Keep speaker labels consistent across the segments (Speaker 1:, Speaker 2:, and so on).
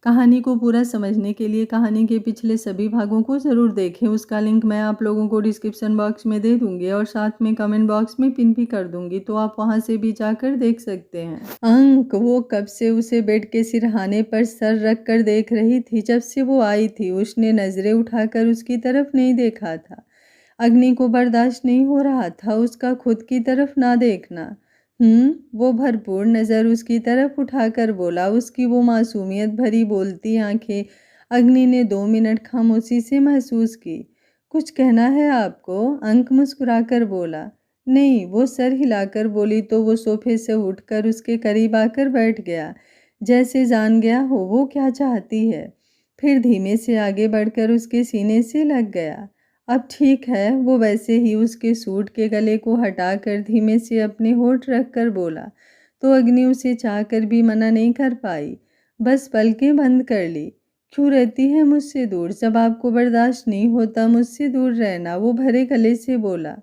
Speaker 1: कहानी को पूरा समझने के लिए कहानी के पिछले सभी भागों को ज़रूर देखें। उसका लिंक मैं आप लोगों को डिस्क्रिप्शन बॉक्स में दे दूंगी और साथ में कमेंट बॉक्स में पिन भी कर दूंगी, तो आप वहां से भी जाकर देख सकते हैं। अंक वो कब से उसे बेड के सिरहाने पर सर रख कर देख रही थी। जब से वो आई थी उसने नज़रें उठाकर उसकी तरफ नहीं देखा था। अग्नि को बर्दाश्त नहीं हो रहा था उसका खुद की तरफ ना देखना। वो भरपूर नज़र उसकी तरफ उठाकर बोला। उसकी वो मासूमियत भरी बोलती आंखें अग्नि ने 2 मिनट खामोशी से महसूस की। कुछ कहना है आपको? अंक मुस्कुराकर बोला। नहीं, वो सर हिलाकर बोली तो वो सोफे से उठकर उसके करीब आकर बैठ गया, जैसे जान गया हो वो क्या चाहती है। फिर धीमे से आगे बढ़कर उसके सीने से लग गया। अब ठीक है, वो वैसे ही उसके सूट के गले को हटाकर धीमे से अपने होठ रखकर बोला, तो अग्नि उसे चाहकर भी मना नहीं कर पाई, बस पलकें बंद कर ली। क्यों रहती है मुझसे दूर? जब आपको बर्दाश्त नहीं होता मुझसे दूर रहना, वो भरे गले से बोला।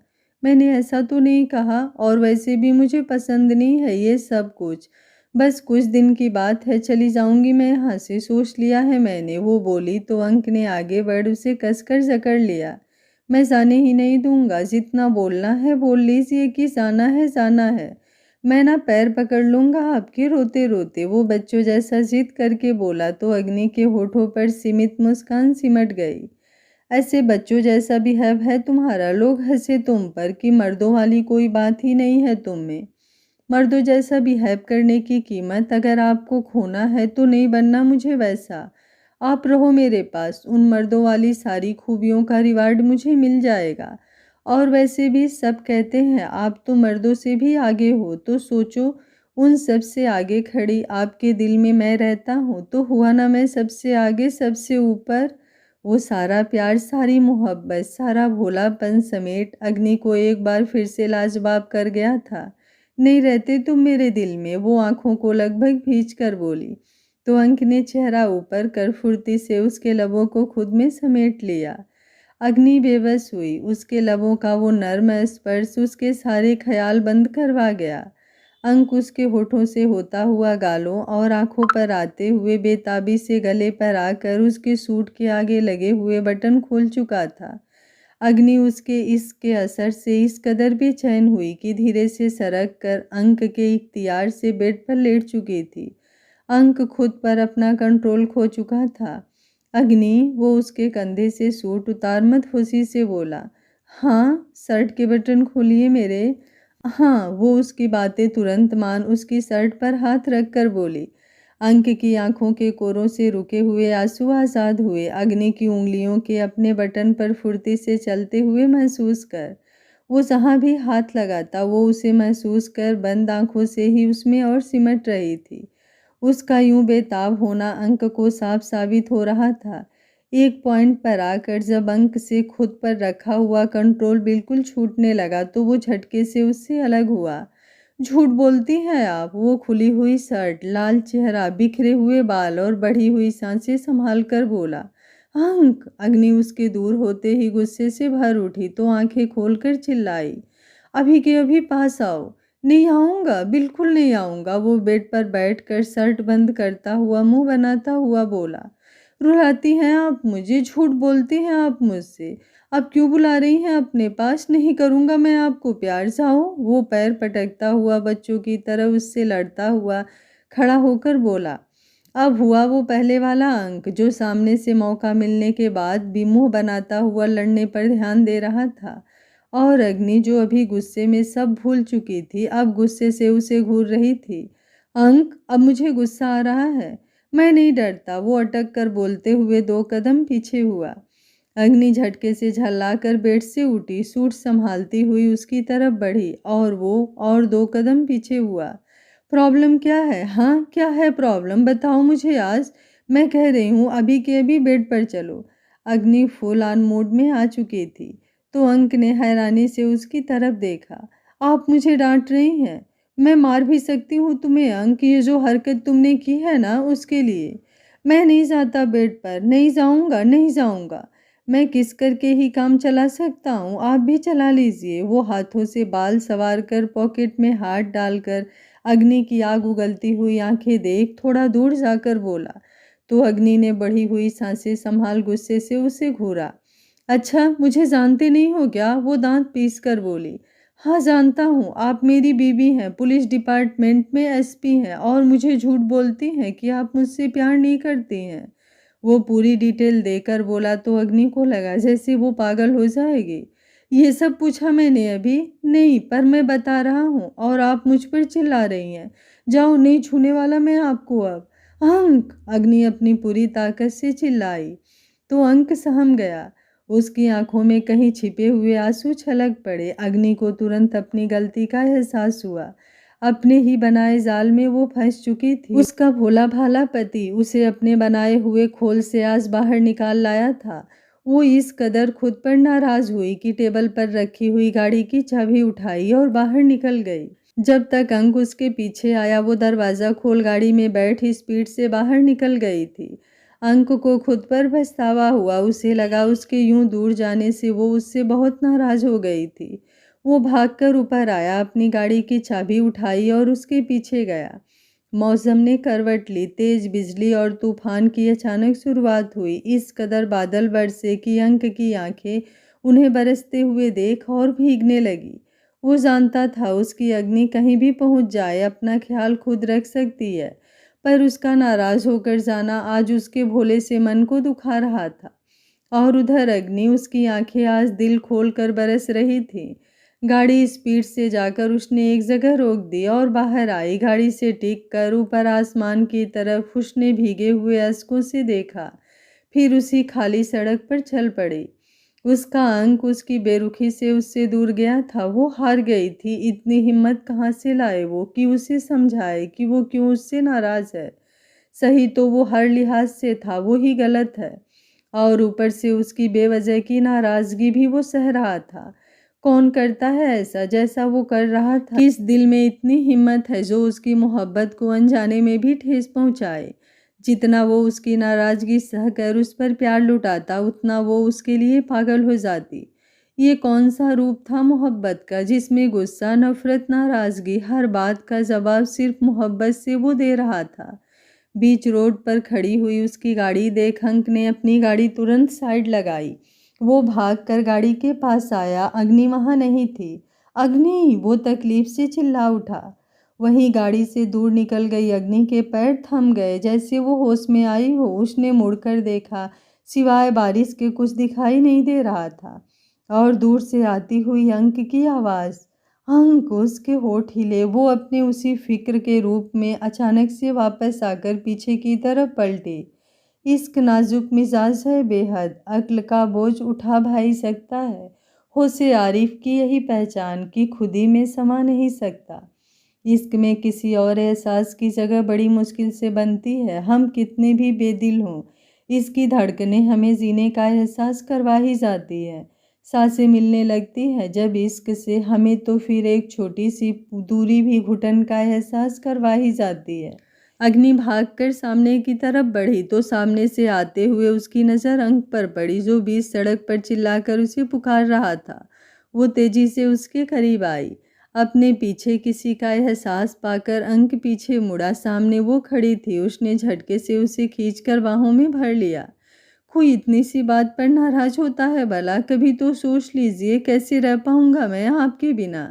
Speaker 1: मैंने ऐसा तो नहीं कहा, और वैसे भी मुझे पसंद नहीं है ये सब कुछ। बस कुछ दिन की बात है, चली जाऊंगी मैं यहाँ से, सोच लिया है मैंने, वो बोली तो अंक ने आगे बढ़ उसे कसकर जकड़ लिया। मैं जाने ही नहीं दूंगा, जितना बोलना है बोल लीजिए कि जाना है जाना है। मैं ना पैर पकड़ लूंगा आपके रोते रोते, वो बच्चों जैसा जिद करके बोला, तो अग्नि के होठों पर सीमित मुस्कान सिमट गई। ऐसे बच्चों जैसा बिहेव है तुम्हारा, लोग हंसे तुम पर कि मर्दों वाली कोई बात ही नहीं है तुम में। मर्दों जैसा बिहेव करने की कीमत अगर आपको खोना है तो नहीं बनना मुझे वैसा। आप रहो मेरे पास, उन मर्दों वाली सारी खूबियों का रिवार्ड मुझे मिल जाएगा। और वैसे भी सब कहते हैं आप तो मर्दों से भी आगे हो, तो सोचो उन सब से आगे खड़ी आपके दिल में मैं रहता हूँ तो हुआ ना मैं सबसे आगे सबसे ऊपर। वो सारा प्यार, सारी मोहब्बत, सारा भोलापन समेट अग्नि को एक बार फिर से लाजवाब कर गया था। नहीं रहते तुम मेरे दिल में, वो आंखों को लगभग भींच कर बोली। तो अंक ने चेहरा ऊपर कर फुर्ती से उसके लबों को खुद में समेट लिया। अग्नि बेबस हुई, उसके लबों का वो नर्म स्पर्श उसके सारे ख्याल बंद करवा गया। अंक उसके होठों से होता हुआ गालों और आंखों पर आते हुए बेताबी से गले पर आकर उसके सूट के आगे लगे हुए बटन खोल चुका था। अग्नि उसके इसके असर से इस कदर बेचैन हुई कि धीरे से सरक कर अंक के इख्तियार से बेड पर लेट चुकी थी। अंक खुद पर अपना कंट्रोल खो चुका था। अग्नि, वो उसके कंधे से सूट उतार मदहोशी से बोला। हाँ, शर्ट के बटन खोलिए मेरे। हाँ, वो उसकी बातें तुरंत मान उसकी शर्ट पर हाथ रखकर बोली। अंक की आंखों के कोरों से रुके हुए आंसू आज़ाद हुए। अग्नि की उंगलियों के अपने बटन पर फुर्ती से चलते हुए महसूस कर। वो जहाँ भी हाथ लगाता वो उसे महसूस कर बंद आंखों से ही उसमें और सिमट रही थी। उसका यूं बेताब होना अंक को साफ साबित हो रहा था। एक पॉइंट पर आकर जब अंक से खुद पर रखा हुआ कंट्रोल बिल्कुल छूटने लगा तो वो झटके से उससे अलग हुआ। झूठ बोलती हैं आप? वो खुली हुई शर्ट, लाल चेहरा, बिखरे हुए बाल और बढ़ी हुई सांसें संभाल कर बोला। अंक! अग्नि उसके दूर होते ही गुस्से से भर उठी तो आंखें खोलकर चिल्लाई। अभी के अभी पास आओ। नहीं आऊँगा, बिल्कुल नहीं आऊँगा, वो बेड पर बैठकर शर्ट बंद करता हुआ मुंह बनाता हुआ बोला। रुलाती हैं आप मुझे, झूठ बोलती हैं आप मुझसे। अब क्यों बुला रही हैं अपने पास? नहीं करूँगा मैं आपको प्यार। जाओ, वो पैर पटकता हुआ बच्चों की तरह उससे लड़ता हुआ खड़ा होकर बोला। अब हुआ वो पहले वाला अंक जो सामने से मौका मिलने के बाद भी मुंह बनाता हुआ लड़ने पर ध्यान दे रहा था, और अग्नि जो अभी गुस्से में सब भूल चुकी थी अब गुस्से से उसे घूर रही थी। अंक, अब मुझे गुस्सा आ रहा है। मैं नहीं डरता, वो अटक कर बोलते हुए 2 कदम पीछे हुआ। अग्नि झटके से झल्लाकर बेड से उठी, सूट संभालती हुई उसकी तरफ बढ़ी और वो और 2 कदम पीछे हुआ। प्रॉब्लम क्या है? हाँ, क्या है प्रॉब्लम? बताओ मुझे आज। मैं कह रही हूँ अभी के अभी बेड पर चलो। अग्नि फुल ऑन मूड में आ चुकी थी, तो अंक ने हैरानी से उसकी तरफ देखा। आप मुझे डांट रही हैं? मैं मार भी सकती हूँ तुम्हें अंक, ये जो हरकत तुमने की है ना उसके लिए। मैं नहीं जाता बेड पर, नहीं जाऊँगा, नहीं जाऊँगा। मैं किस करके ही काम चला सकता हूँ, आप भी चला लीजिए। वो हाथों से बाल सवार कर पॉकेट में हाथ डालकर अग्नि की आग उगलती हुई आंखें देख थोड़ा दूर जाकर बोला। तो अग्नि ने बढ़ी हुई सांसें संभाल गुस्से से उसे घूरा। अच्छा, मुझे जानते नहीं हो क्या? वो दांत पीस कर बोली। हाँ, जानता हूँ, आप मेरी बीवी हैं, पुलिस डिपार्टमेंट में एसपी हैं और मुझे झूठ बोलती हैं कि आप मुझसे प्यार नहीं करती हैं। वो पूरी डिटेल देकर बोला तो अग्नि को लगा जैसे वो पागल हो जाएगी। ये सब पूछा मैंने अभी? नहीं, पर मैं बता रहा हूँ और आप मुझ पर चिल्ला रही हैं। जाओ, नहीं छूने वाला मैं आपको अब। अंक! अग्नि अपनी पूरी ताकत से चिल्लाई तो अंक सहम गया। उसकी आंखों में कहीं छिपे हुए आंसू छलक पड़े। अग्नि को तुरंत अपनी गलती का एहसास हुआ। अपने ही बनाए जाल में वो फंस चुकी थी। उसका भोला भाला पति उसे अपने बनाए हुए खोल से आज बाहर निकाल लाया था। वो इस कदर खुद पर नाराज हुई कि टेबल पर रखी हुई गाड़ी की चाबी उठाई और बाहर निकल गई। जब तक अंक उसके पीछे आया वो दरवाज़ा खोल गाड़ी में बैठ स्पीड से बाहर निकल गई थी। अंक को खुद पर पछतावा हुआ। उसे लगा उसके यूं दूर जाने से वो उससे बहुत नाराज हो गई थी। वो भागकर ऊपर आया, अपनी गाड़ी की चाबी उठाई और उसके पीछे गया। मौसम ने करवट ली। तेज बिजली और तूफान की अचानक शुरुआत हुई। इस कदर बादल बरसे कि अंक की आंखें उन्हें बरसते हुए देख और भीगने लगी। वो जानता था उसकी अग्नि कहीं भी पहुंच जाए अपना ख्याल खुद रख सकती है, पर उसका नाराज होकर जाना आज उसके भोले से मन को दुखा रहा था। और उधर अग्नि, उसकी आंखें आज दिल खोल कर बरस रही थी। गाड़ी स्पीड से जाकर उसने एक जगह रोक दी और बाहर आई। गाड़ी से टिक कर ऊपर आसमान की तरफ उसने भीगे हुए अश्कों से देखा, फिर उसी खाली सड़क पर चल पड़ी। उसका अंक उसकी बेरुखी से उससे दूर गया था। वो हार गई थी। इतनी हिम्मत कहाँ से लाए वो कि उसे समझाए कि वो क्यों उससे नाराज है। सही तो वो हर लिहाज से था, वो ही गलत है। और ऊपर से उसकी बेवजह की नाराजगी भी वो सह रहा था। कौन करता है ऐसा जैसा वो कर रहा था? किस दिल में इतनी हिम्मत है जो उसकी मोहब्बत को अनजाने में भी ठेस पहुंचाए? जितना वो उसकी नाराजगी सहकर उस पर प्यार लुटाता उतना वो उसके लिए पागल हो जाती। ये कौन सा रूप था मोहब्बत का जिसमें गुस्सा, नफरत, नाराजगी, हर बात का जवाब सिर्फ मोहब्बत से वो दे रहा था। बीच रोड पर खड़ी हुई उसकी गाड़ी देख अंक ने अपनी गाड़ी तुरंत साइड लगाई। वो भागकर गाड़ी के पास आया। अग्नि वहां नहीं थी। अग्नि! वो तकलीफ से चिल्ला उठा। वहीं गाड़ी से दूर निकल गई अग्नि के पैर थम गए। जैसे वो होश में आई हो, उसने मुड़कर देखा। सिवाय बारिश के कुछ दिखाई नहीं दे रहा था और दूर से आती हुई अंक की आवाज़। अंक! उसके होठ हिले। वो अपने उसी फिक्र के रूप में अचानक से वापस आकर पीछे की तरफ पलटी। इश्क नाजुक मिजाज है बेहद, अक्ल का बोझ उठा भाई सकता है। होशे आरिफ की यही पहचान कि खुदी में समा नहीं सकता। इश्क में किसी और एहसास की जगह बड़ी मुश्किल से बनती है। हम कितने भी बेदिल हों, इसकी धड़कनें हमें जीने का एहसास करवा ही जाती है। सांसें मिलने लगती है जब इश्क से हमें, तो फिर एक छोटी सी दूरी भी घुटन का एहसास करवा ही जाती है। अग्नि भागकर सामने की तरफ बढ़ी तो सामने से आते हुए उसकी नज़र अंक पर पड़ी जो बीच सड़क पर चिल्लाकर उसे पुकार रहा था। वो तेजी से उसके करीब आई। अपने पीछे किसी का एहसास पाकर अंक पीछे मुड़ा। सामने वो खड़ी थी। उसने झटके से उसे खींचकर बाहों में भर लिया। कोई इतनी सी बात पर नाराज होता है भला? कभी तो सोच लीजिए कैसे रह पाऊंगा मैं आपके बिना।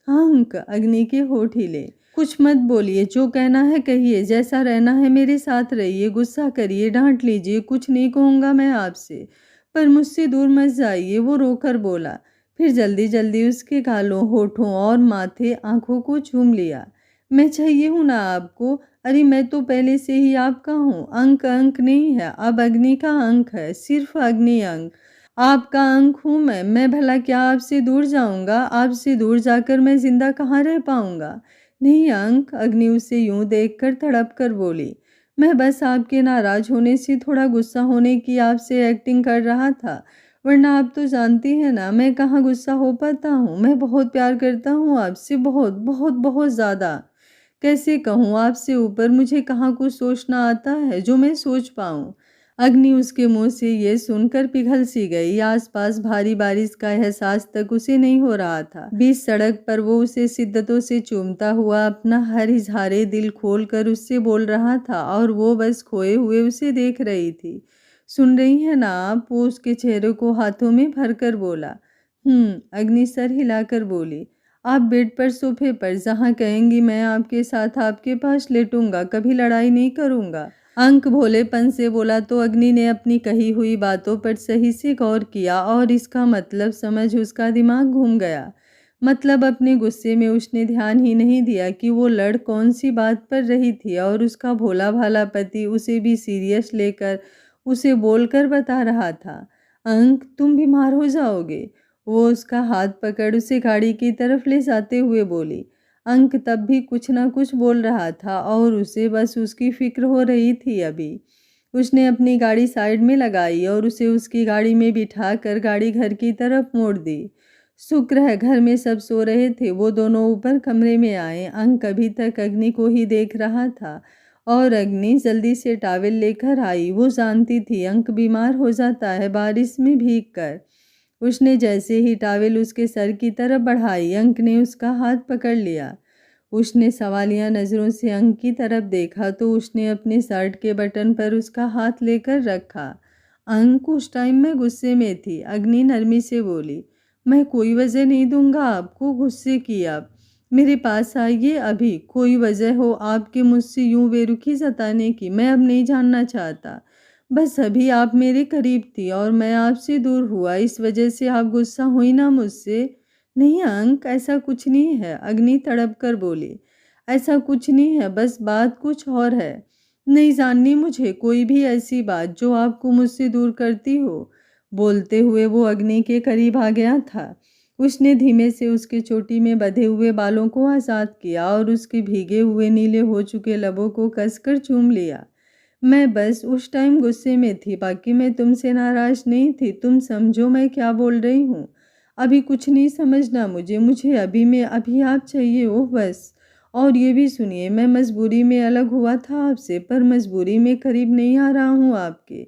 Speaker 1: अंक! अग्नि के होठ हिले। कुछ मत बोलिए, जो कहना है कहिए, जैसा रहना है मेरे साथ रहिए, गुस्सा करिए, डांट लीजिए, कुछ नहीं कहूँगा मैं आपसे, पर मुझसे दूर मत जाइए। वो रोकर बोला, फिर जल्दी जल्दी उसके गालों, होठों और माथे, आंखों को चूम लिया। मैं चाहिए हूँ ना आपको? अरे मैं तो पहले से ही आपका हूँ। अंक अंक नहीं है, अब अग्नि का अंक है, सिर्फ अग्नि अंक। आपका अंक हूँ मैं भला क्या आपसे दूर जाऊंगा? आपसे दूर जाकर मैं जिंदा कहाँ रह पाऊंगा? नहीं अंक, अग्नि उसे यूं देखकर तड़प कर बोली। मैं बस आपके नाराज होने से, थोड़ा गुस्सा होने की आपसे एक्टिंग कर रहा था, वरना आप तो जानती हैं ना मैं कहाँ गुस्सा हो पाता हूँ। मैं बहुत प्यार करता हूँ आपसे, बहुत बहुत बहुत ज़्यादा। कैसे कहूँ, आपसे ऊपर मुझे कहाँ कुछ सोचना आता है जो मैं सोच पाऊँ। अग्नि उसके मुंह से ये सुनकर पिघल सी गई। आसपास भारी बारिश का एहसास तक उसे नहीं हो रहा था। बीच सड़क पर वो उसे शिद्दतों से चूमता हुआ अपना हर इजहारे दिल खोल कर उससे बोल रहा था और वो बस खोए हुए उसे देख रही थी। सुन रही है ना आप? वो उसके चेहरे को हाथों में भरकर बोला। अग्नि सर हिलाकर बोली। आप बेड पर सोफे पर जहाँ कहेंगी मैं आपके साथ आपके पास लेटूंगा, कभी लड़ाई नहीं करूंगा। अंक भोलेपन से बोला तो अग्नि ने अपनी कही हुई बातों पर सही से गौर किया और इसका मतलब समझ उसका दिमाग घूम गया। मतलब अपने गुस्से में उसने ध्यान ही नहीं दिया कि वो लड़ कौन सी बात पर रही थी और उसका भोला भाला पति उसे भी सीरियस लेकर उसे बोलकर बता रहा था, अंक तुम बीमार हो जाओगे। वो उसका हाथ पकड़ उसे गाड़ी की तरफ ले जाते हुए बोली। अंक तब भी कुछ ना कुछ बोल रहा था और उसे बस उसकी फिक्र हो रही थी। अभी उसने अपनी गाड़ी साइड में लगाई और उसे उसकी गाड़ी में बिठाकर गाड़ी घर की तरफ मोड़ दी। शुक्र है घर में सब सो रहे थे। वो दोनों ऊपर कमरे में आए। अंक अभी तक अग्नि को ही देख रहा था और अग्नि जल्दी से टॉवेल लेकर आई। वो जानती थी अंक बीमार हो जाता है बारिश में भीग कर। उसने जैसे ही टॉवेल उसके सर की तरफ बढ़ाई, अंक ने उसका हाथ पकड़ लिया। उसने सवालिया नज़रों से अंक की तरफ देखा तो उसने अपने शर्ट के बटन पर उसका हाथ लेकर रखा। अंक उस टाइम में गुस्से में थी। अग्नि नरमी से बोली, मैं कोई वजह नहीं दूंगा आपको गुस्से की। आप मेरे पास आइए अभी। कोई वजह हो आपके मुझसे यूं बेरुखी जताने की मैं अब नहीं जानना चाहता। बस अभी आप मेरे करीब थी और मैं आपसे दूर हुआ, इस वजह से आप गुस्सा हुई ना मुझसे। नहीं अंक, ऐसा कुछ नहीं है। अग्नि तड़प कर बोली, ऐसा कुछ नहीं है, बस बात कुछ और है। नहीं जाननी मुझे कोई भी ऐसी बात जो आपको मुझसे दूर करती हो। बोलते हुए वो अग्नि के करीब आ गया था। उसने धीमे से उसके चोटी में बंधे हुए बालों को आज़ाद किया और उसके भीगे हुए नीले हो चुके लबों को कसकर चूम लिया। मैं बस उस टाइम गुस्से में थी, बाकी मैं तुमसे नाराज नहीं थी। तुम समझो मैं क्या बोल रही हूँ। अभी कुछ नहीं समझना मुझे अभी आप चाहिए हो बस। और ये भी सुनिए, मैं मजबूरी में अलग हुआ था आपसे, पर मजबूरी में करीब नहीं आ रहा हूँ आपके।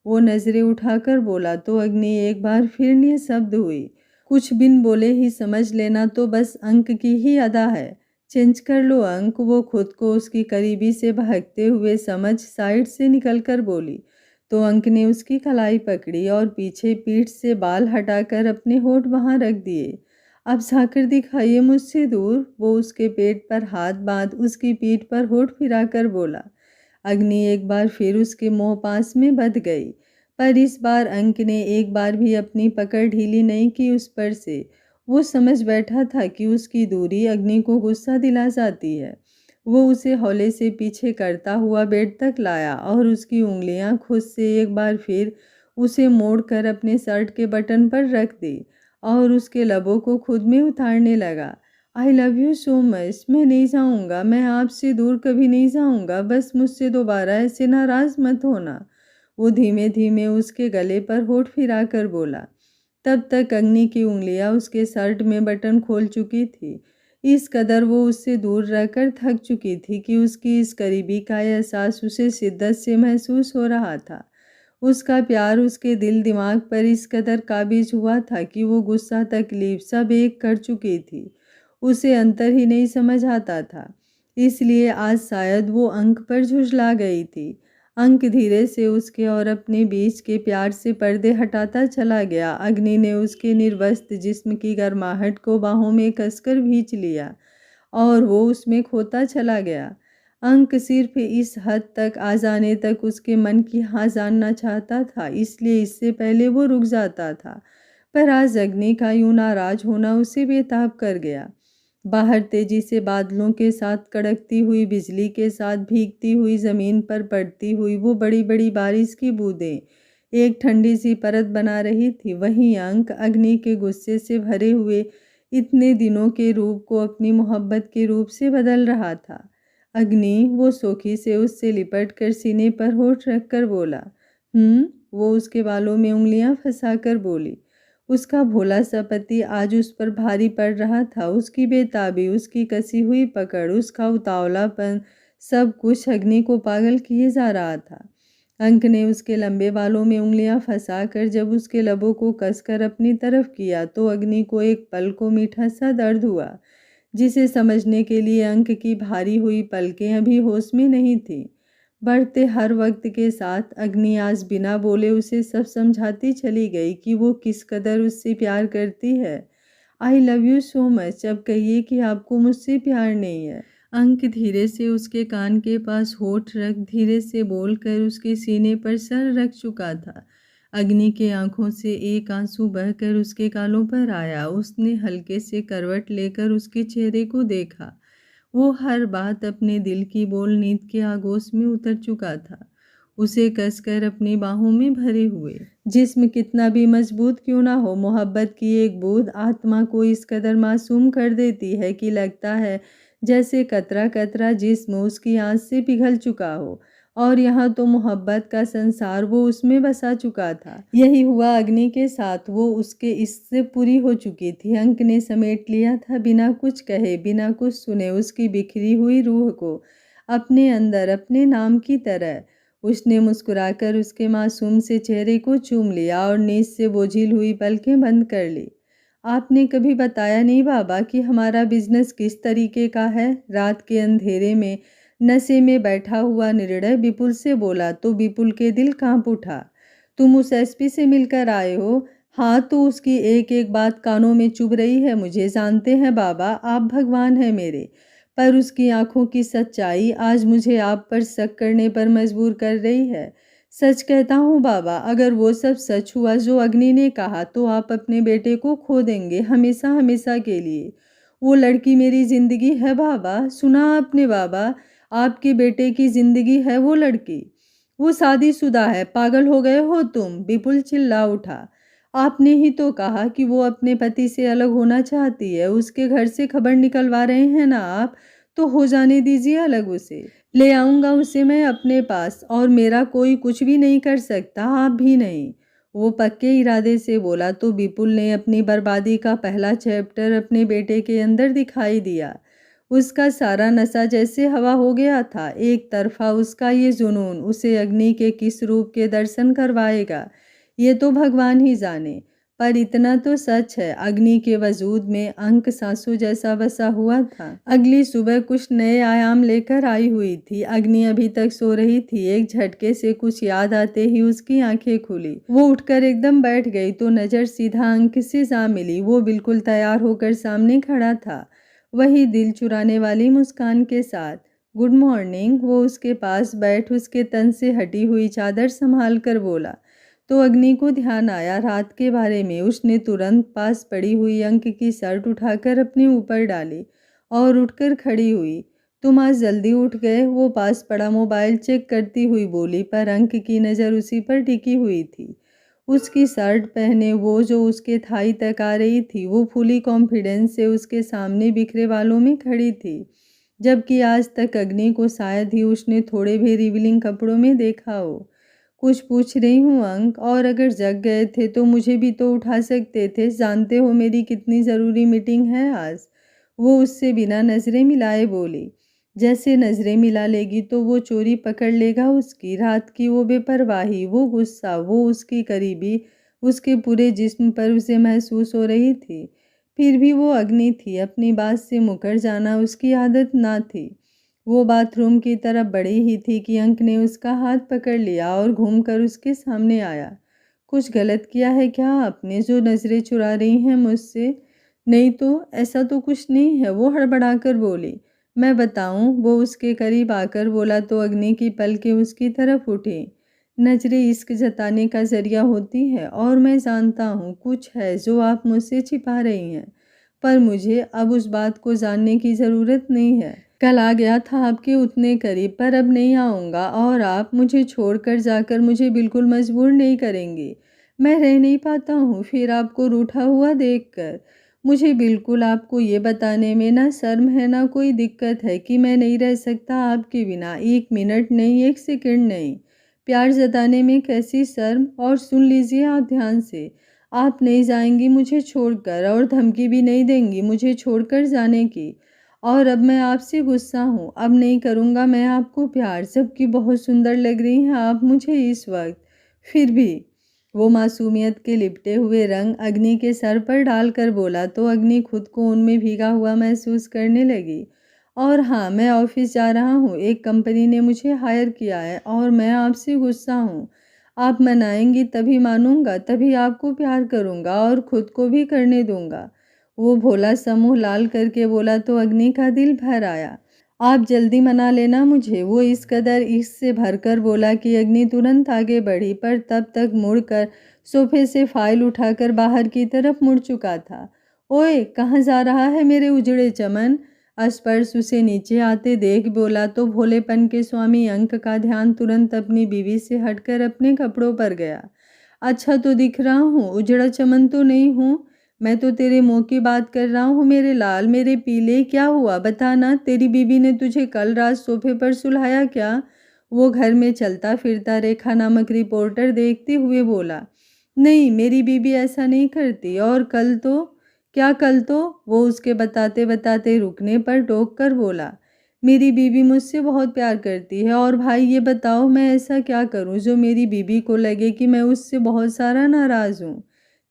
Speaker 1: वो नज़रें उठाकर बोला तो अग्नि एक बार फिर निःशब्द हुई। कुछ बिन बोले ही समझ लेना तो बस अंक की ही अदा है। चेंज कर लो अंक। वो खुद को उसकी करीबी से भागते हुए समझ साइड से निकलकर बोली तो अंक ने उसकी कलाई पकड़ी और पीछे पीठ से बाल हटाकर अपने होठ वहां रख दिए। अब जाकर दिखाइए मुझसे दूर। वो उसके पेट पर हाथ बांध उसकी पीठ पर होठ फिराकर बोला। अग्नि एक बार फिर उसके मुंह पास में बंध गई, पर इस बार अंक ने एक बार भी अपनी पकड़ ढीली नहीं की उस पर से। वो समझ बैठा था कि उसकी दूरी अग्नि को गुस्सा दिला जाती है। वो उसे हौले से पीछे करता हुआ बेड तक लाया और उसकी उंगलियां खुद से एक बार फिर उसे मोड़कर अपने शर्ट के बटन पर रख दी और उसके लबों को खुद में उतारने लगा। I love you so much. मैं नहीं जाऊँगा, मैं आपसे दूर कभी नहीं जाऊँगा। बस मुझसे दोबारा ऐसे नाराज़ मत होना। वो धीमे धीमे उसके गले पर होठ फिरा कर बोला। तब तक अग्नि की उंगलियां उसके शर्ट में बटन खोल चुकी थी। इस कदर वो उससे दूर रहकर थक चुकी थी कि उसकी इस करीबी का एहसास उसे शिद्दत से महसूस हो रहा था। उसका प्यार उसके दिल दिमाग पर इस कदर काबिज हुआ था कि वो गुस्सा तकलीफ सब एक कर चुकी थी। उसे अंतर ही नहीं समझ आता था। इसलिए आज शायद वो अंक पर झुँझला गई थी। अंक धीरे से उसके और अपने बीच के प्यार से पर्दे हटाता चला गया। अग्नि ने उसके निर्वस्त्र जिस्म की गर्माहट को बाहों में कसकर भींच लिया और वो उसमें खोता चला गया। अंक सिर्फ इस हद तक आ जाने तक उसके मन की हाँ जानना चाहता था, इसलिए इससे पहले वो रुक जाता था। पर आज अग्नि का यूं नाराज होना उसे बेताब कर गया। बाहर तेजी से बादलों के साथ कड़कती हुई बिजली के साथ भीगती हुई जमीन पर पड़ती हुई वो बड़ी बड़ी बारिश की बूंदें एक ठंडी सी परत बना रही थी। वहीं अंक अग्नि के गुस्से से भरे हुए इतने दिनों के रूप को अपनी मोहब्बत के रूप से बदल रहा था। अग्नि, वो सोखी से उससे लिपट कर सीने पर होठ रख कर बोला। वो उसके बालों में उंगलियां फंसाकर बोली। उसका भोला सा पति आज उस पर भारी पड़ रहा था। उसकी बेताबी, उसकी कसी हुई पकड़, उसका उतावलापन, सब कुछ अग्नि को पागल किए जा रहा था। अंक ने उसके लंबे बालों में उंगलियां फंसाकर जब उसके लबों को कसकर अपनी तरफ किया तो अग्नि को एक पल को मीठा सा दर्द हुआ, जिसे समझने के लिए अंक की भारी हुई पलकें अभी होश में नहीं थीं। बढ़ते हर वक्त के साथ अग्नि आज बिना बोले उसे सब समझाती चली गई कि वो किस कदर उससे प्यार करती है। I love you so much, अब कहिए कि आपको मुझसे प्यार नहीं है। अंक धीरे से उसके कान के पास होठ रख धीरे से बोलकर उसके सीने पर सर रख चुका था। अग्नि के आंखों से एक आंसू बहकर उसके गालों पर आया। उसने हल्के से करवट लेकर उसके चेहरे को देखा। वो हर बात अपने दिल की बोल नींद के आगोश में उतर चुका था, उसे कसकर अपनी बाहों में भरे हुए। जिस्म कितना भी मजबूत क्यों ना हो, मोहब्बत की एक बूंद आत्मा को इस कदर मासूम कर देती है कि लगता है जैसे कतरा कतरा जिस्म उसकी आंच से पिघल चुका हो। और यहाँ तो मोहब्बत का संसार वो उसमें बसा चुका था। यही हुआ अग्नि के साथ, वो उसके इससे पूरी हो चुकी थी। अंक ने समेट लिया था बिना कुछ कहे, बिना कुछ सुने, उसकी बिखरी हुई रूह को अपने अंदर अपने नाम की तरह। उसने मुस्कुराकर उसके मासूम से चेहरे को चूम लिया और नींद से बोझिल हुई पलकें बंद कर ली। आपने कभी बताया नहीं बाबा कि हमारा बिजनेस किस तरीके का है? रात के अंधेरे में नशे में बैठा हुआ निर्णय विपुल से बोला तो विपुल के दिल कांप उठा। तुम उस एसपी से मिलकर आए हो? हाँ, तो उसकी एक एक बात कानों में चुभ रही है मुझे। जानते हैं बाबा, आप भगवान हैं मेरे, पर उसकी आंखों की सच्चाई आज मुझे आप पर शक करने पर मजबूर कर रही है। सच कहता हूँ बाबा, अगर वो सब सच हुआ जो अग्नि ने कहा तो आप अपने बेटे को खो देंगे, हमेशा हमेशा के लिए। वो लड़की मेरी जिंदगी है बाबा, सुना आपने बाबा? आपके बेटे की जिंदगी है वो लड़की। वो शादीशुदा है, पागल हो गए हो तुम? विपुल चिल्ला उठा। आपने ही तो कहा कि वो अपने पति से अलग होना चाहती है। उसके घर से खबर निकलवा रहे हैं ना आप, तो हो जाने दीजिए अलग उसे। ले आऊंगा उसे मैं अपने पास, और मेरा कोई कुछ भी नहीं कर सकता, आप भी नहीं। वो पक्के इरादे से बोला तो विपुल ने अपनी बर्बादी का पहला चैप्टर अपने बेटे के अंदर दिखाई दिया। उसका सारा नशा जैसे हवा हो गया था। एक तरफा उसका ये जुनून उसे अग्नि के किस रूप के दर्शन करवाएगा ये तो भगवान ही जाने, पर इतना तो सच है, अग्नि के वजूद में अंक सांसों जैसा बसा हुआ था। अगली सुबह कुछ नए आयाम लेकर आई हुई थी। अग्नि अभी तक सो रही थी। एक झटके से कुछ याद आते ही उसकी आंखें खुली। वो उठकर एकदम बैठ गई तो नजर सीधा अंक से जा मिली। वो बिल्कुल तैयार होकर सामने खड़ा था, वही दिल चुराने वाली मुस्कान के साथ। गुड मॉर्निंग, वो उसके पास बैठ उसके तन से हटी हुई चादर संभाल कर बोला। तो अग्नि को ध्यान आया रात के बारे में। उसने तुरंत पास पड़ी हुई अंक की शर्ट उठाकर अपने ऊपर डाली और उठकर खड़ी हुई। तुम आज जल्दी उठ गए? वो पास पड़ा मोबाइल चेक करती हुई बोली, पर अंक की नज़र उसी पर टिकी हुई थी। उसकी शर्ट पहने वो जो उसके थाई तक आ रही थी, वो फुली कॉन्फिडेंस से उसके सामने बिखरे बालों में खड़ी थी, जबकि आज तक अग्नि को शायद ही उसने थोड़े भी रिवीलिंग कपड़ों में देखा हो। कुछ पूछ रही हूँ अंक, और अगर जग गए थे तो मुझे भी तो उठा सकते थे। जानते हो मेरी कितनी ज़रूरी मीटिंग है आज? वो उससे बिना नज़रें मिलाए बोली। जैसे नज़रें मिला लेगी तो वो चोरी पकड़ लेगा उसकी। रात की वो बेपरवाही, वो गुस्सा, वो उसकी करीबी उसके पूरे जिस्म पर उसे महसूस हो रही थी। फिर भी वो अग्नि थी, अपनी बात से मुकर जाना उसकी आदत ना थी। वो बाथरूम की तरफ बढ़ी ही थी कि अंक ने उसका हाथ पकड़ लिया और घूमकर उसके सामने आया। कुछ गलत किया है क्या आपने जो नज़रें चुरा रही हैं मुझसे? नहीं तो, ऐसा तो कुछ नहीं है, वो हड़बड़ाकर बोली। मैं बताऊं? वो उसके करीब आकर बोला तो अग्नि की पलकें उसकी तरफ उठी। नजरें इश्क जताने का जरिया होती है, और मैं जानता हूँ कुछ है जो आप मुझसे छिपा रही हैं, पर मुझे अब उस बात को जानने की ज़रूरत नहीं है। कल आ गया था आपके उतने करीब, पर अब नहीं आऊँगा, और आप मुझे छोड़कर जाकर मुझे बिल्कुल मजबूर नहीं करेंगे। मैं रह नहीं पाता हूँ फिर आपको रूठा हुआ देखकर। मुझे बिल्कुल आपको ये बताने में ना शर्म है ना कोई दिक्कत है कि मैं नहीं रह सकता आपके बिना, एक मिनट नहीं, एक सेकंड नहीं। प्यार जताने में कैसी शर्म? और सुन लीजिए आप ध्यान से, आप नहीं जाएंगी मुझे छोड़कर, और धमकी भी नहीं देंगी मुझे छोड़कर जाने की। और अब मैं आपसे गुस्सा हूँ, अब नहीं करूँगा मैं आपको प्यार, सबकी बहुत सुंदर लग रही हैं आप मुझे इस वक्त। फिर भी वो मासूमियत के लिपटे हुए रंग अग्नि के सर पर डालकर बोला तो अग्नि खुद को उनमें भीगा हुआ महसूस करने लगी। और हाँ, मैं ऑफिस जा रहा हूँ, एक कंपनी ने मुझे हायर किया है और मैं आपसे गुस्सा हूँ। आप मनाएंगी तभी मानूंगा, तभी आपको प्यार करूँगा और खुद को भी करने दूंगा। वो भोला सा मुँह लाल करके बोला तो अग्नि का दिल भर आया। आप जल्दी मना लेना मुझे, वो इस कदर इश्क से भरकर बोला कि अग्नि तुरंत आगे बढ़ी, पर तब तक मुड़कर सोफे से फाइल उठाकर बाहर की तरफ मुड़ चुका था। ओए, कहाँ जा रहा है मेरे उजड़े चमन? स्पर्श उसे नीचे आते देख बोला तो भोलेपन के स्वामी अंक का ध्यान तुरंत अपनी बीवी से हटकर अपने कपड़ों पर गया। अच्छा तो दिख रहा हूँ, उजड़ा चमन तो नहीं हूँ। मैं तो तेरे मुंह की बात कर रहा हूँ मेरे लाल, मेरे पीले। क्या हुआ बता ना, तेरी बीवी ने तुझे कल रात सोफे पर सुलाया क्या? वो घर में चलता फिरता रेखा नामक रिपोर्टर देखते हुए बोला। नहीं, मेरी बीवी ऐसा नहीं करती। और कल तो? क्या कल तो? वो उसके बताते बताते रुकने पर टोक कर बोला। मेरी बीवी मुझसे बहुत प्यार करती है और भाई ये बताओ मैं ऐसा क्या करूं जो मेरी बीवी को लगे कि मैं उससे बहुत सारा नाराज़ हूँ।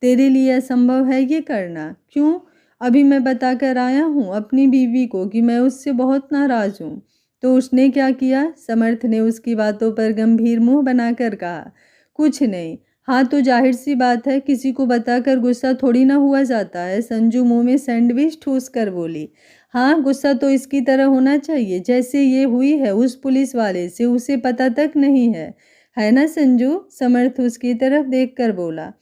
Speaker 1: तेरे लिए असंभव है ये करना। क्यों? अभी मैं बता कर आया हूँ अपनी बीवी को कि मैं उससे बहुत नाराज़ हूँ। तो उसने क्या किया? समर्थ ने उसकी बातों पर गंभीर मुंह बनाकर कहा। कुछ नहीं। हाँ तो जाहिर सी बात है, किसी को बताकर गुस्सा थोड़ी ना हुआ जाता है। संजू मुंह में सैंडविच ठूस कर बोली। हाँ, गुस्सा तो इसकी तरह होना चाहिए जैसे ये हुई है उस पुलिस वाले से, उसे पता तक नहीं है ना संजू? समर्थ उसकी तरफ देखकर बोला।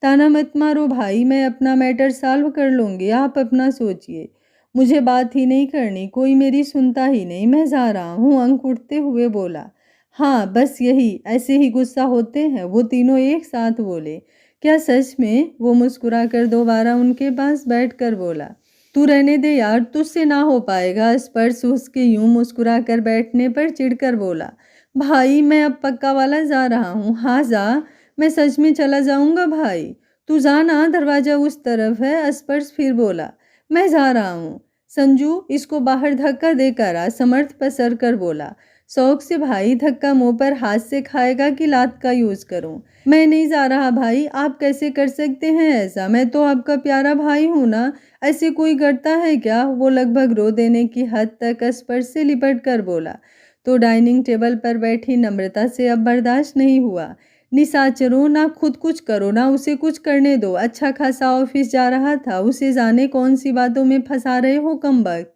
Speaker 1: ताना मत मारो भाई, मैं अपना मैटर सॉल्व कर लूँगी, आप अपना सोचिए। मुझे बात ही नहीं करनी, कोई मेरी सुनता ही नहीं, मैं जा रहा हूँ, अंक उठते हुए बोला। हाँ बस यही, ऐसे ही गुस्सा होते हैं, वो तीनों एक साथ बोले। क्या सच में? वो मुस्कुराकर दोबारा उनके पास बैठकर बोला। तू रहने दे यार, तुझसे ना हो पाएगा। स्पर्श उसके यूं मुस्कुराकर बैठने पर चिढ़कर बोला। भाई मैं अब पक्का वाला जा रहा हूँ। हाँ जा, मैं सच में चला जाऊंगा भाई। तू जा ना, दरवाजा उस तरफ है। स्पर्श फिर बोला। मैं जा रहा हूँ। संजू इसको बाहर धक्का देकर आ, समर्थ पसर कर बोला। शौक से भाई, धक्का मुंह पर हाथ से खाएगा कि लात का यूज करूं? मैं नहीं जा रहा भाई, आप कैसे कर सकते हैं ऐसा? मैं तो आपका प्यारा भाई हूं ना, ऐसे कोई करता है क्या? वो लगभग रो देने की हद तक स्पर्श से लिपट कर बोला तो डाइनिंग टेबल पर बैठी नम्रता से अब बर्दाश्त नहीं हुआ। निशाचरों, ना खुद कुछ करो ना उसे कुछ करने दो। अच्छा खासा ऑफिस जा रहा था, उसे जाने कौन सी बातों में फंसा रहे हो कमबख्त।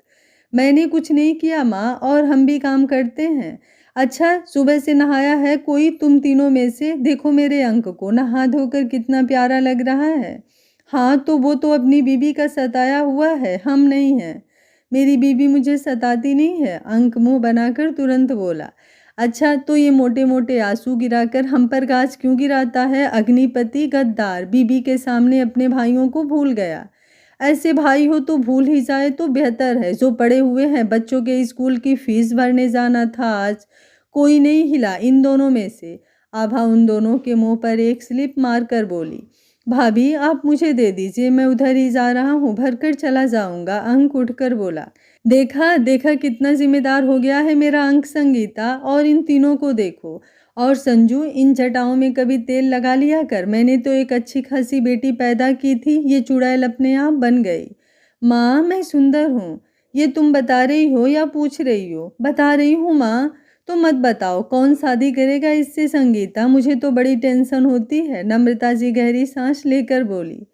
Speaker 1: मैंने कुछ नहीं किया माँ, और हम भी काम करते हैं। अच्छा, सुबह से नहाया है कोई तुम तीनों में से? देखो मेरे अंक को, नहा धोकर कितना प्यारा लग रहा है। हाँ तो वो तो अपनी बीबी का सताया हुआ है, हम नहीं हैं। मेरी बीबी मुझे सताती नहीं है, अंक मुंह बनाकर तुरंत बोला। अच्छा तो ये मोटे मोटे आंसू गिराकर हम पर गाज क्यों गिराता है? अग्निपति गद्दार, बीबी के सामने अपने भाइयों को भूल गया। ऐसे भाई हो तो भूल ही जाए तो बेहतर है। जो पड़े हुए हैं, बच्चों के स्कूल की फीस भरने जाना था आज। कोई नहीं हिला इन दोनों में से। आभा उन दोनों के मुंह पर एक स्लिप मारकर बोली। भाभी आप मुझे दे दीजिए, मैं उधर ही जा रहा हूँ, भरकर चला जाऊंगा। अंक उठकर बोला। देखा देखा कितना जिम्मेदार हो गया है मेरा अंक। संगीता और इन तीनों को देखो। और संजू, इन जटाओं में कभी तेल लगा लिया कर। मैंने तो एक अच्छी खासी बेटी पैदा की थी, ये चुड़ैल अपने आप बन गई। माँ मैं सुंदर हूँ, ये तुम बता रही हो या पूछ रही हो? बता रही हूँ माँ। तो मत बताओ, कौन शादी करेगा इससे? संगीता, मुझे तो बड़ी टेंशन होती है। नम्रता जी गहरी सांस लेकर बोली।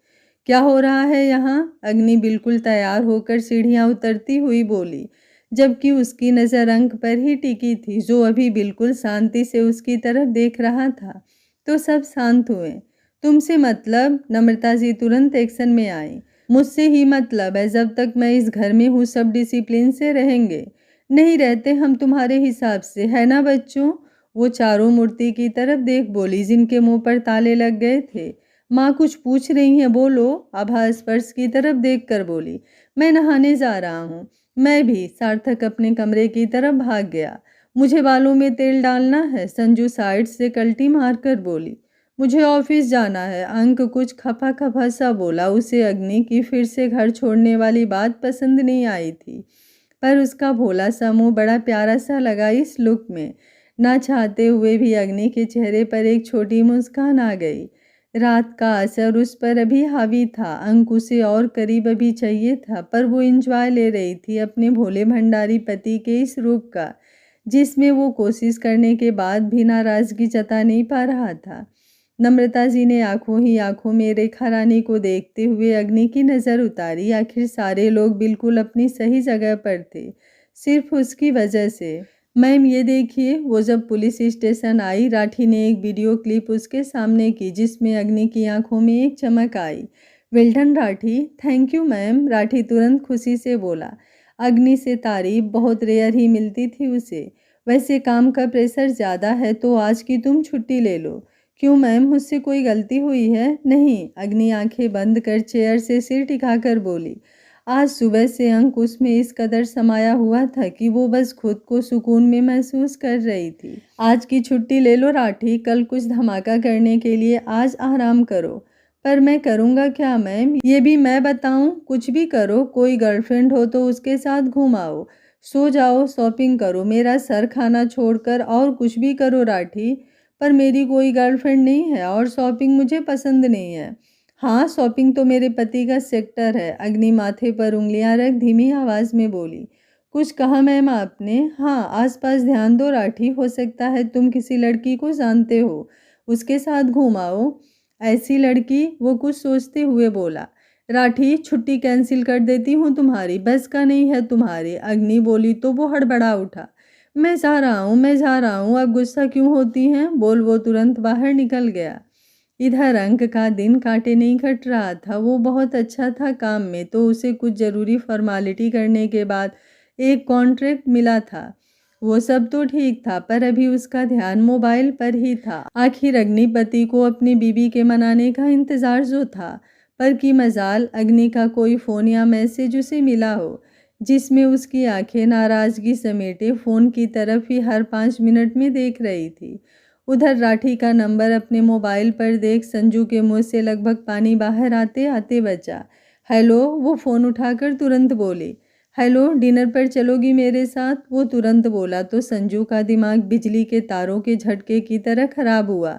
Speaker 1: क्या हो रहा है यहाँ? अग्नि बिल्कुल तैयार होकर सीढ़ियाँ उतरती हुई बोली, जबकि उसकी नज़र अंक पर ही टिकी थी जो अभी बिल्कुल शांति से उसकी तरफ देख रहा था। तो सब शांत हुए। तुमसे मतलब? नम्रता जी तुरंत एक्शन में आई। मुझसे ही मतलब है, जब तक मैं इस घर में हूँ सब डिसिप्लिन से रहेंगे। नहीं रहते हम तुम्हारे हिसाब से, है ना बच्चों? वो चारों मूर्ति की तरफ देख बोली जिनके मुंह पर ताले लग गए थे। माँ कुछ पूछ रही हैं, बोलो। आभा स्पर्श की तरफ देखकर बोली। मैं नहाने जा रहा हूँ। मैं भी। सार्थक अपने कमरे की तरफ भाग गया। मुझे बालों में तेल डालना है, संजू साइड से कल्टी मारकर बोली। मुझे ऑफिस जाना है, अंक कुछ खफा खफा सा बोला। उसे अग्नि की फिर से घर छोड़ने वाली बात पसंद नहीं आई थी। पर उसका भोला सा मुँह बड़ा प्यारा सा लगा इस लुक में। ना चाहते हुए भी अग्नि के चेहरे पर एक छोटी मुस्कान आ गई। रात का असर उस पर अभी हावी था। अंक उसे और करीब अभी चाहिए था, पर वो एंजॉय ले रही थी अपने भोले भंडारी पति के इस रूप का, जिसमें वो कोशिश करने के बाद भी नाराज़गी जता नहीं पा रहा था। नम्रता जी ने आंखों ही आंखों में रेखा रानी को देखते हुए अग्नि की नज़र उतारी। आखिर सारे लोग बिल्कुल अपनी सही जगह पर थे, सिर्फ उसकी वजह से। मैम ये देखिए, वो जब पुलिस स्टेशन आई, राठी ने एक वीडियो क्लिप उसके सामने की, जिसमें अग्नि की आंखों में एक चमक आई। Well done Rathi. Thank you ma'am, Rathi तुरंत खुशी से बोला। अग्नि से तारीफ बहुत रेयर ही मिलती थी उसे। वैसे काम का प्रेशर ज़्यादा है तो आज की तुम छुट्टी ले लो। क्यों मैम, मुझसे कोई गलती हुई है? नहीं, अग्नि आंखें बंद कर चेयर से सिर टिकाकर बोली। आज सुबह से अंक उसमें इस कदर समाया हुआ था कि वो बस खुद को सुकून में महसूस कर रही थी। आज की छुट्टी ले लो राठी, कल कुछ धमाका करने के लिए आज आराम करो। पर मैं करूँगा क्या मैम, ये भी मैं बताऊँ? कुछ भी करो, कोई गर्लफ्रेंड हो तो उसके साथ घुमाओ, सो जाओ, शॉपिंग करो, मेरा सर खाना छोड़कर और कुछ भी करो राठी। पर मेरी कोई गर्लफ्रेंड नहीं है और शॉपिंग मुझे पसंद नहीं है। हाँ, शॉपिंग तो मेरे पति का सेक्टर है। अग्नि माथे पर उंगलियां रख धीमी आवाज़ में बोली। कुछ कहा मैम आपने? हाँ, आसपास ध्यान दो राठी, हो सकता है तुम किसी लड़की को जानते हो, उसके साथ घुमाओ। ऐसी लड़की? वो कुछ सोचते हुए बोला। राठी, छुट्टी कैंसिल कर देती हूँ तुम्हारी, बस का नहीं है तुम्हारी। अग्नि बोली तो वो हड़बड़ा उठा। मैं जा रहा हूँ, मैं जा रहा हूँ, अब गुस्सा क्यों होती हैं? बोल वो तुरंत बाहर निकल गया। इधर अंक का दिन काटे नहीं कट रहा था। वो बहुत अच्छा था काम में, तो उसे कुछ ज़रूरी फॉर्मेलिटी करने के बाद एक कॉन्ट्रैक्ट मिला था। वो सब तो ठीक था, पर अभी उसका ध्यान मोबाइल पर ही था। आखिर अग्निपति को अपनी बीबी के मनाने का इंतज़ार जो था, पर की मजाल अग्नि का कोई फ़ोन या मैसेज उसे मिला हो, जिसमें उसकी आंखें नाराज़गी समेटे फ़ोन की तरफ ही हर 5 मिनट में देख रही थी। उधर राठी का नंबर अपने मोबाइल पर देख संजू के मुंह से लगभग पानी बाहर आते आते बचा। हेलो, वो फ़ोन उठाकर तुरंत बोली। हेलो, डिनर पर चलोगी मेरे साथ? वो तुरंत बोला तो संजू का दिमाग बिजली के तारों के झटके की तरह खराब हुआ।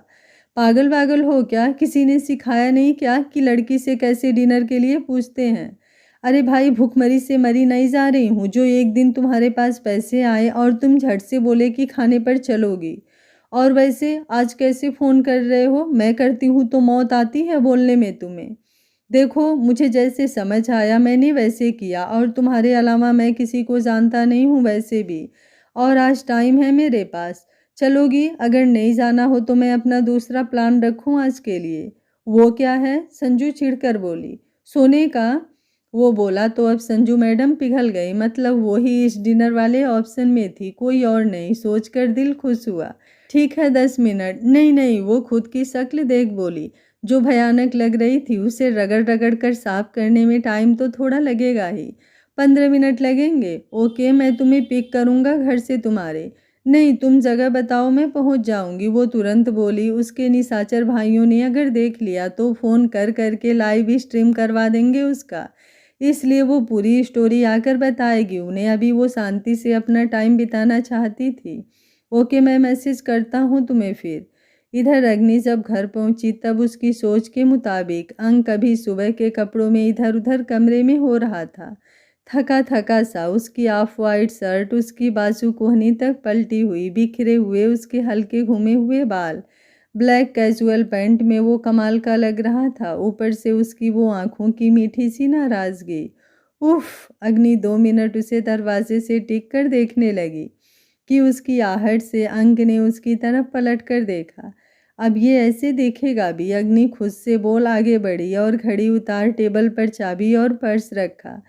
Speaker 1: पागल पागल हो क्या? किसी ने सिखाया नहीं क्या कि लड़की से कैसे डिनर के लिए पूछते हैं? अरे भाई, भूखमरी से मरी नहीं जा रही हूँ जो एक दिन तुम्हारे पास पैसे आए और तुम झट से बोले कि खाने पर चलोगी। और वैसे आज कैसे फ़ोन कर रहे हो? मैं करती हूँ तो मौत आती है बोलने में तुम्हें। देखो, मुझे जैसे समझ आया मैंने वैसे किया, और तुम्हारे अलावा मैं किसी को जानता नहीं हूँ वैसे भी। और आज टाइम है मेरे पास। चलोगी? अगर नहीं जाना हो तो मैं अपना दूसरा प्लान रखूँ आज के लिए। वो क्या है? संजू चिढ़कर बोली। सोने का? वो बोला तो अब संजू मैडम पिघल गई। मतलब वो ही इस डिनर वाले ऑप्शन में थी, कोई और नहीं। सोचकर दिल खुश हुआ। ठीक है, 10 मिनट। नहीं नहीं, वो खुद की शक्ल देख बोली, जो भयानक लग रही थी। उसे रगड़ रगड़ कर साफ करने में टाइम तो थोड़ा लगेगा ही। 15 मिनट लगेंगे। ओके, मैं तुम्हें पिक करूँगा घर से तुम्हारे। नहीं, तुम जगह बताओ, मैं पहुँच जाऊँगी। वो तुरंत बोली। उसके निशाचर भाइयों ने अगर देख लिया तो फ़ोन कर करके लाइव स्ट्रीम करवा देंगे उसका, इसलिए वो पूरी स्टोरी आकर बताएगी उन्हें। अभी वो शांति से अपना टाइम बिताना चाहती थी। ओके, मैं मैसेज करता हूँ तुम्हें फिर। इधर अग्नि जब घर पहुंची तब उसकी सोच के मुताबिक अंक अभी सुबह के कपड़ों में इधर उधर कमरे में हो रहा था। थका थका सा, उसकी ऑफ वाइट शर्ट उसकी बाजू कोहनी तक पलटी हुई, बिखरे हुए उसके हल्के घूमे हुए बाल। ब्लैक कैजुअल पैंट में वो कमाल का लग रहा था। ऊपर से उसकी वो आंखों की मीठी सी नाराज़गी। उफ! अग्नि 2 मिनट उसे दरवाजे से टिक कर देखने लगी कि उसकी आहट से अंक ने उसकी तरफ पलट कर देखा। अब ये ऐसे देखेगा भी? अग्नि खुद से बोल आगे बढ़ी और घड़ी उतार टेबल पर चाबी और पर्स रखा।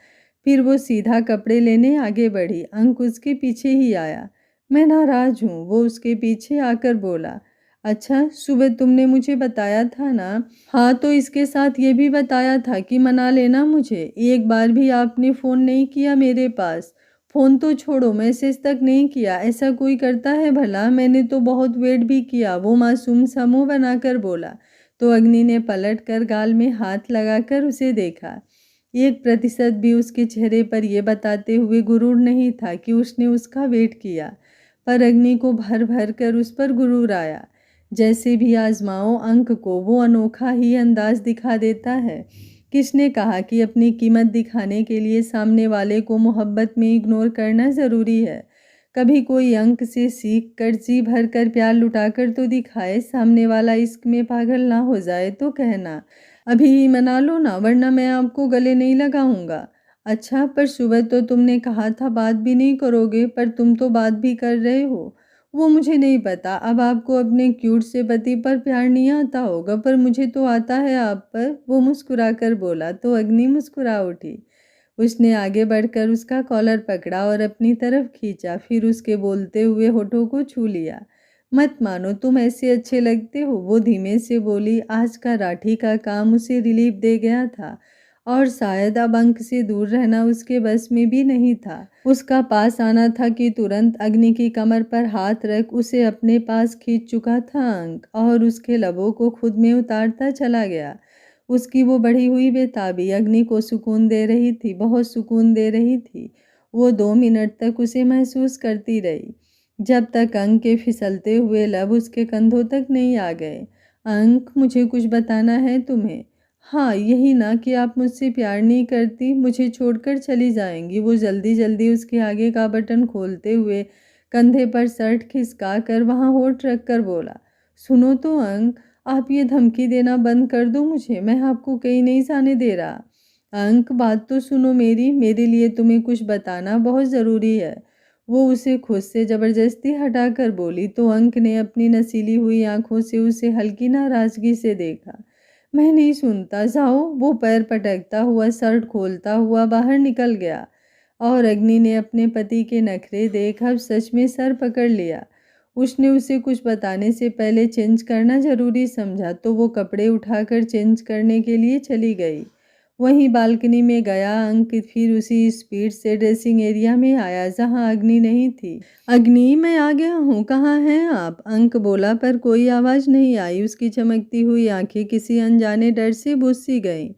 Speaker 1: फिर वो सीधा कपड़े लेने आगे बढ़ी। अंक उसके पीछे ही आया। मैं नाराज़ हूँ, वो उसके पीछे आकर बोला। अच्छा, सुबह तुमने मुझे बताया था ना? हाँ, तो इसके साथ ये भी बताया था कि मना लेना मुझे। एक बार भी आपने फ़ोन नहीं किया मेरे पास। फ़ोन तो छोड़ो, मैसेज तक नहीं किया। ऐसा कोई करता है भला? मैंने तो बहुत वेट भी किया। वो मासूम सा मुँह बनाकर बोला। तो अग्नि ने पलट कर गाल में हाथ लगाकर उसे देखा। 1% भी उसके चेहरे पर यह बताते हुए गुरूर नहीं था कि उसने उसका वेट किया, पर अग्नि को भर भर कर उस पर गुरूर आया। जैसे भी आजमाओ, अंक को वो अनोखा ही अंदाज दिखा देता है। किसने कहा कि अपनी कीमत दिखाने के लिए सामने वाले को मोहब्बत में इग्नोर करना ज़रूरी है? कभी कोई अंक से सीख कर जी भर कर प्यार लुटाकर तो दिखाए, सामने वाला इश्क में पागल ना हो जाए तो कहना, अभी ही मना लो ना वरना मैं आपको गले नहीं लगाऊंगा। अच्छा, पर सुबह तो तुमने कहा था बात भी नहीं करोगे, पर तुम तो बात भी कर रहे हो। वो मुझे नहीं पता, अब आपको अपने क्यूट से पति पर प्यार नहीं आता होगा, पर मुझे तो आता है आप पर, वो मुस्कुराकर बोला तो अग्नि मुस्कुरा उठी। उसने आगे बढ़कर उसका कॉलर पकड़ा और अपनी तरफ खींचा, फिर उसके बोलते हुए होठों को छू लिया। मत मानो तुम ऐसे अच्छे लगते हो, वो धीमे से बोली। आज का राठी का काम उसे रिलीफ दे गया था और शायद अब अंक से दूर रहना उसके बस में भी नहीं था। उसका पास आना था कि तुरंत अग्नि की कमर पर हाथ रख उसे अपने पास खींच चुका था अंक, और उसके लबों को खुद में उतारता चला गया। उसकी वो बढ़ी हुई बेताबी अग्नि को सुकून दे रही थी, बहुत सुकून दे रही थी। वो 2 मिनट तक उसे महसूस करती रही, जब तक अंक के फिसलते हुए लब उसके कंधों तक नहीं आ गए। अंक, मुझे कुछ बताना है तुम्हें। हाँ, यही ना कि आप मुझसे प्यार नहीं करती, मुझे छोड़कर चली जाएंगी। वो जल्दी जल्दी उसके आगे का बटन खोलते हुए कंधे पर शर्ट खिसका कर वहाँ होठ रख कर बोला, सुनो तो अंक, आप ये धमकी देना बंद कर दो मुझे, मैं आपको कहीं नहीं जाने दे रहा। अंक, बात तो सुनो मेरी, मेरे लिए तुम्हें कुछ बताना बहुत ज़रूरी है। वो उसे खुद से ज़बरदस्ती हटाकर बोली तो अंक ने अपनी नसीली हुई आंखों से उसे हल्की नाराज़गी से देखा। मैं नहीं सुनता, जाओ। वो पैर पटकता हुआ शर्ट खोलता हुआ बाहर निकल गया और अग्नि ने अपने पति के नखरे देख अब सच में सर पकड़ लिया। उसने उसे कुछ बताने से पहले चेंज करना ज़रूरी समझा, तो वो कपड़े उठाकर चेंज करने के लिए चली गई। वहीं बालकनी में गया अंक फिर उसी स्पीड से ड्रेसिंग एरिया में आया जहां अग्नि नहीं थी। अग्नि, मैं आ गया हूँ, कहाँ हैं आप? अंक बोला, पर कोई आवाज़ नहीं आई। उसकी चमकती हुई आंखें किसी अनजाने डर से बुझ सी गईं।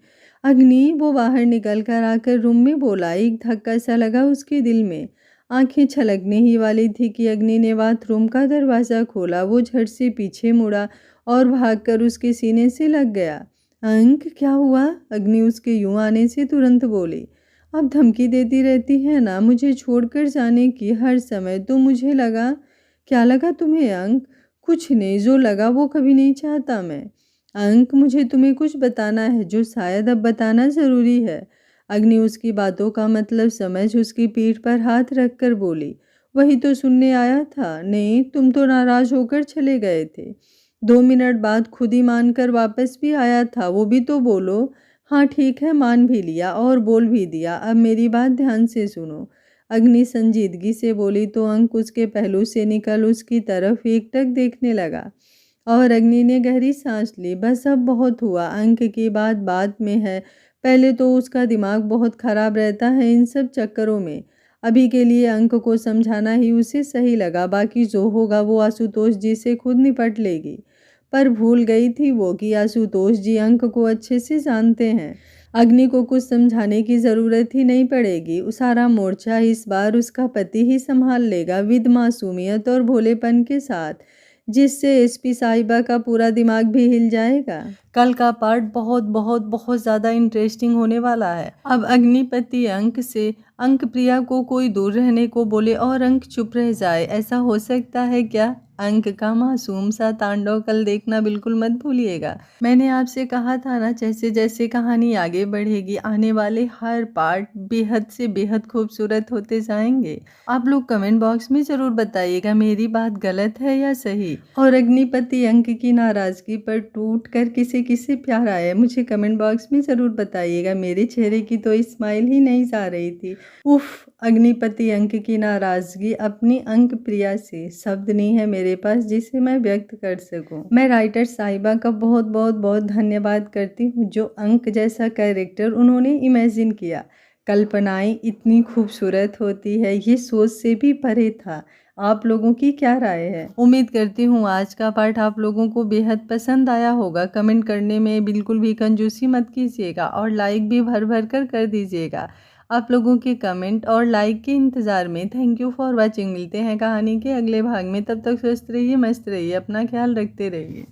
Speaker 1: अग्नि, वो बाहर निकल कर आकर रूम में बोला। एक धक्का सा लगा उसके दिल में। आंखें छलकने ही वाली थी कि अग्नि ने बाथरूम का दरवाज़ा खोला। वो झट से पीछे मुड़ा और भागकर उसके सीने से लग गया। अंक, क्या हुआ? अग्नि उसके यूं आने से तुरंत बोली। अब धमकी देती रहती है ना मुझे छोड़कर जाने की हर समय, तो मुझे लगा। क्या लगा तुम्हें अंक? कुछ नहीं, जो लगा वो कभी नहीं चाहता मैं। अंक, मुझे तुम्हें कुछ बताना है जो शायद अब बताना ज़रूरी है। अग्नि उसकी बातों का मतलब समझ उसकी पीठ पर हाथ रख कर बोली। वही तो सुनने आया था। नहीं, तुम तो नाराज़ होकर चले गए थे। 2 मिनट बाद खुद ही मानकर वापस भी आया था। वो भी तो बोलो। हाँ ठीक है, मान भी लिया और बोल भी दिया। अब मेरी बात ध्यान से सुनो। अग्नि संजीदगी से बोली तो अंक उसके पहलू से निकल उसकी तरफ एकटक देखने लगा और अग्नि ने गहरी सांस ली। बस अब बहुत हुआ, अंक की बात बाद में है। पहले तो उसका दिमाग बहुत खराब रहता है इन सब चक्करों में। अभी के लिए अंक को समझाना ही उसे सही लगा, बाकी जो होगा वो आशुतोष जी से खुद निपट लेगी। पर भूल गई थी वो कि आशुतोष जी अंक को अच्छे से जानते हैं। अग्नि को कुछ समझाने की ज़रूरत ही नहीं पड़ेगी। सारा मोर्चा इस बार उसका पति ही संभाल लेगा, विद मासूमियत और भोलेपन के साथ, जिससे एसपी साहिबा का पूरा दिमाग भी हिल जाएगा। कल का पार्ट बहुत बहुत बहुत ज़्यादा इंटरेस्टिंग होने वाला है। अब अग्निपति अंक से अंक प्रिया को कोई दूर रहने को बोले और अंक चुप रह जाए, ऐसा हो सकता है क्या? अंक का मासूम सा तांडव कल देखना बिल्कुल मत भूलिएगा। मैंने आपसे कहा था ना, जैसे जैसे कहानी आगे बढ़ेगी आने वाले हर पार्ट बेहद से बेहद खूबसूरत होते जाएंगे। आप लोग कमेंट बॉक्स में ज़रूर बताइएगा मेरी बात गलत है या सही। और अग्निपति अंक की नाराज़गी पर टूट कर किसे किसे प्यार आया मुझे कमेंट बॉक्स में ज़रूर बताइएगा। मेरे चेहरे की तो स्माइल ही नहीं जा रही थी। उफ, अग्निपति अंक की नाराज़गी अपनी अंक प्रिया से, शब्द नहीं है मेरे पास जिसे मैं व्यक्त कर सकूं। मैं राइटर साहिबा का बहुत बहुत बहुत धन्यवाद करती हूँ जो अंक जैसा कैरेक्टर उन्होंने इमेजिन किया। कल्पनाएं इतनी खूबसूरत होती है, ये सोच से भी परे था। आप लोगों की क्या राय है? उम्मीद करती हूँ आज का पाठ आप लोगों को बेहद पसंद आया होगा। कमेंट करने में बिल्कुल भी कंजूसी मत कीजिएगा और लाइक भी भर भर कर दीजिएगा। आप लोगों के कमेंट और लाइक के इंतज़ार में। Thank you for watching. मिलते हैं कहानी के अगले भाग में। तब तक स्वस्थ रहिए, मस्त रहिए, अपना ख्याल रखते रहिए।